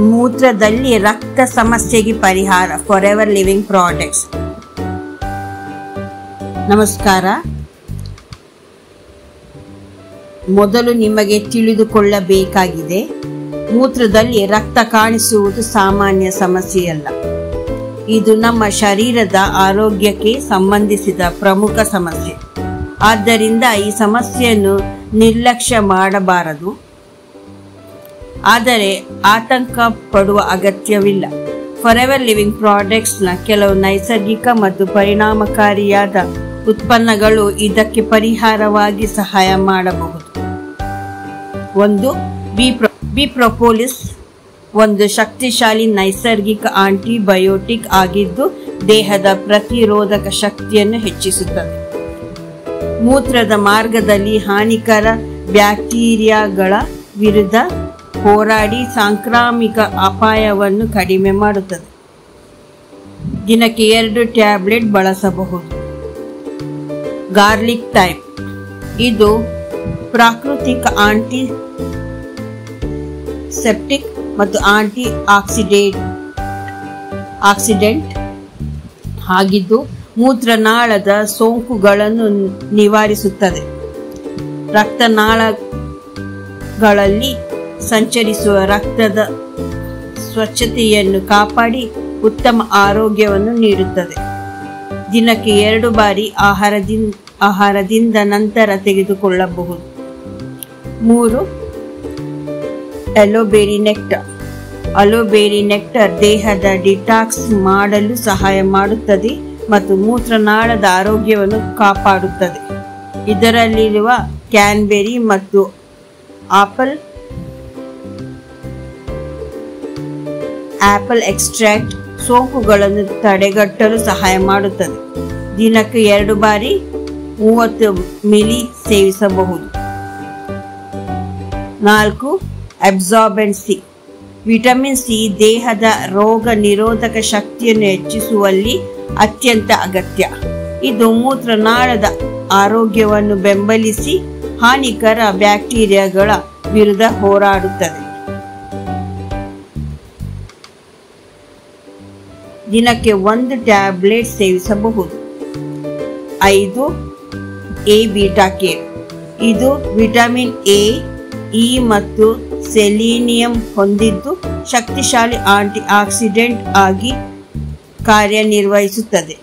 ಮೂತ್ರದಲ್ಲಿ ರಕ್ತ ಸಮಸ್ಯೆಗೆ ಪರಿಹಾರ ಫಾರೆವರ್ ಲಿವಿಂಗ್ ಪ್ರಾಡಕ್ಟ್ಸ್. ನಮಸ್ಕಾರ. ಮೊದಲು ನಿಮಗೆ ತಿಳಿದುಕೊಳ್ಳಬೇಕಾಗಿದೆ, ಮೂತ್ರದಲ್ಲಿ ರಕ್ತ ಕಾಣಿಸುವುದು ಸಾಮಾನ್ಯ ಸಮಸ್ಯೆಯಲ್ಲ. ಇದು ನಮ್ಮ ಶರೀರದ ಆರೋಗ್ಯಕ್ಕೆ ಸಂಬಂಧಿಸಿದ ಪ್ರಮುಖ ಸಮಸ್ಯೆ. ಆದ್ದರಿಂದ ಈ ಸಮಸ್ಯೆಯನ್ನು ನಿರ್ಲಕ್ಷ್ಯ ಮಾಡಬಾರದು. ಆದರೆ ಆತಂಕ ಪಡುವ ಅಗತ್ಯವಿಲ್ಲ. ಫಾರೆವರ್ ಲಿವಿಂಗ್ ಪ್ರಾಡಕ್ಟ್ಸ್ನ ಕೆಲವು ನೈಸರ್ಗಿಕ ಮತ್ತು ಪರಿಣಾಮಕಾರಿಯಾದ ಉತ್ಪನ್ನಗಳು ಇದಕ್ಕೆ ಪರಿಹಾರವಾಗಿ ಸಹಾಯ ಮಾಡಬಹುದು. 1. ಬಿ ಪ್ರೊಪೋಲಿಸ್ ಒಂದು ಶಕ್ತಿಶಾಲಿ ನೈಸರ್ಗಿಕ ಆಂಟಿಬಯೋಟಿಕ್ ಆಗಿದ್ದು ದೇಹದ ಪ್ರತಿರೋಧಕ ಶಕ್ತಿಯನ್ನು ಹೆಚ್ಚಿಸುತ್ತದೆ. ಮೂತ್ರದ ಮಾರ್ಗದಲ್ಲಿ ಹಾನಿಕರ ಬ್ಯಾಕ್ಟೀರಿಯಾಗಳ ವಿರುದ್ಧ ಹೋರಾಡಿ ಸಾಂಕ್ರಾಮಿಕ ಅಪಾಯವನ್ನು ಕಡಿಮೆ ಮಾಡುತ್ತದೆ. ದಿನಕ್ಕೆ 2 ಟ್ಯಾಬ್ಲೆಟ್ ಬಳಸಬಹುದು. ಗಾರ್ಲಿಕ್ ಥೈಮ್ ಇದು ಪ್ರಾಕೃತಿಕ ಆಂಟಿಸೆಪ್ಟಿಕ್ ಮತ್ತು ಆಂಟಿ ಆಕ್ಸಿಡೆಂಟ್ ಆಗಿದ್ದು ಮೂತ್ರನಾಳದ ಸೋಂಕುಗಳನ್ನು ನಿವಾರಿಸುತ್ತದೆ. ರಕ್ತನಾಳಗಳಲ್ಲಿ ಸಂಚರಿಸುವ ರಕ್ತದ ಸ್ವಚ್ಛತೆಯನ್ನು ಕಾಪಾಡಿ ಉತ್ತಮ ಆರೋಗ್ಯವನ್ನು ನೀಡುತ್ತದೆ. ದಿನಕ್ಕೆ 2 ಬಾರಿ ಆಹಾರದಿಂದ ನಂತರ ತೆಗೆದುಕೊಳ್ಳಬಹುದು. 3. ಅಲೋಬೆರಿ ನೆಕ್ಟರ್. ಅಲೋಬೆರಿ ನೆಕ್ಟರ್ ದೇಹದ ಡಿಟಾಕ್ಸ್ ಮಾಡಲು ಸಹಾಯ ಮಾಡುತ್ತದೆ ಮತ್ತು ಮೂತ್ರನಾಳದ ಆರೋಗ್ಯವನ್ನು ಕಾಪಾಡುತ್ತದೆ. ಇದರಲ್ಲಿರುವ ಕ್ಯಾನ್ಬೆರಿ ಮತ್ತು ಆಪಲ್ ಎಕ್ಸ್ಟ್ರಾಕ್ಟ್ ಸೋಂಕುಗಳನ್ನು ತಡೆಗಟ್ಟಲು ಸಹಾಯ ಮಾಡುತ್ತದೆ. ದಿನಕ್ಕೆ 2 ಬಾರಿ 30 ಮಿಲಿ ಸೇವಿಸಬಹುದು. 4. Absorbent C. ವಿಟಮಿನ್ ಸಿ ದೇಹದ ರೋಗ ನಿರೋಧಕ ಶಕ್ತಿಯನ್ನು ಹೆಚ್ಚಿಸುವಲ್ಲಿ ಅತ್ಯಂತ ಅಗತ್ಯ. ಇದು ಮೂತ್ರನಾಳದ ಆರೋಗ್ಯವನ್ನು ಬೆಂಬಲಿಸಿ ಹಾನಿಕರ ಬ್ಯಾಕ್ಟೀರಿಯಾಗಳ ವಿರುದ್ಧ ಹೋರಾಡುತ್ತದೆ. ದಿನಕ್ಕೆ 1 ಟ್ಯಾಬ್ಲೆಟ್ ಸೇವಿಸಬಹುದು. 5. A beta care. ಇದು ವಿಟಮಿನ್ ಎ, ಇ ಮತ್ತು ಸೆಲೆನಿಯಂ ಹೊಂದಿದ್ದು ಶಕ್ತಿಶಾಲಿ ಆಂಟಿ ಆಕ್ಸಿಡೆಂಟ್ ಆಗಿ ಕಾರ್ಯನಿರ್ವಹಿಸುತ್ತದೆ.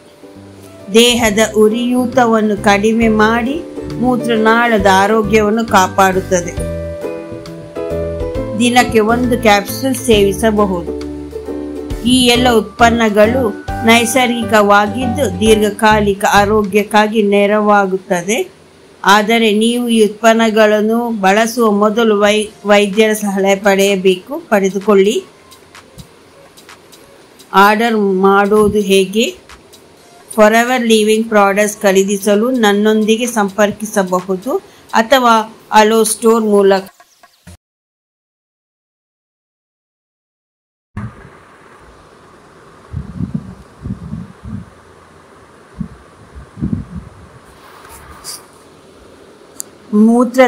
ದೇಹದ ಉರಿಯೂತವನ್ನು ಕಡಿಮೆ ಮಾಡಿ ಮೂತ್ರನಾಳದ ಆರೋಗ್ಯವನ್ನು ಕಾಪಾಡುತ್ತದೆ. ದಿನಕ್ಕೆ 1 ಕ್ಯಾಪ್ಸೂಲ್ ಸೇವಿಸಬಹುದು. ಈ ಎಲ್ಲ ಉತ್ಪನ್ನಗಳು ನೈಸರ್ಗಿಕವಾಗಿದ್ದು ದೀರ್ಘಕಾಲಿಕ ಆರೋಗ್ಯಕ್ಕಾಗಿ ನೆರವಾಗುತ್ತದೆ. ಆದರೆ ನೀವು ಈ ಉತ್ಪನ್ನಗಳನ್ನು ಬಳಸುವ ಮೊದಲು ವೈದ್ಯರ ಸಲಹೆ ಪಡೆದುಕೊಳ್ಳಿ. ಆರ್ಡರ್ ಮಾಡೋದು ಹೇಗೆ? ಫಾರೆವರ್ ಲಿವಿಂಗ್ ಪ್ರಾಡಕ್ಟ್ಸ್ ಖರೀದಿಸಲು ನನ್ನೊಂದಿಗೆ ಸಂಪರ್ಕಿಸಬಹುದು ಅಥವಾ ಅಲೋ ಸ್ಟೋರ್ ಮೂಲಕ ಮೂತ್ರ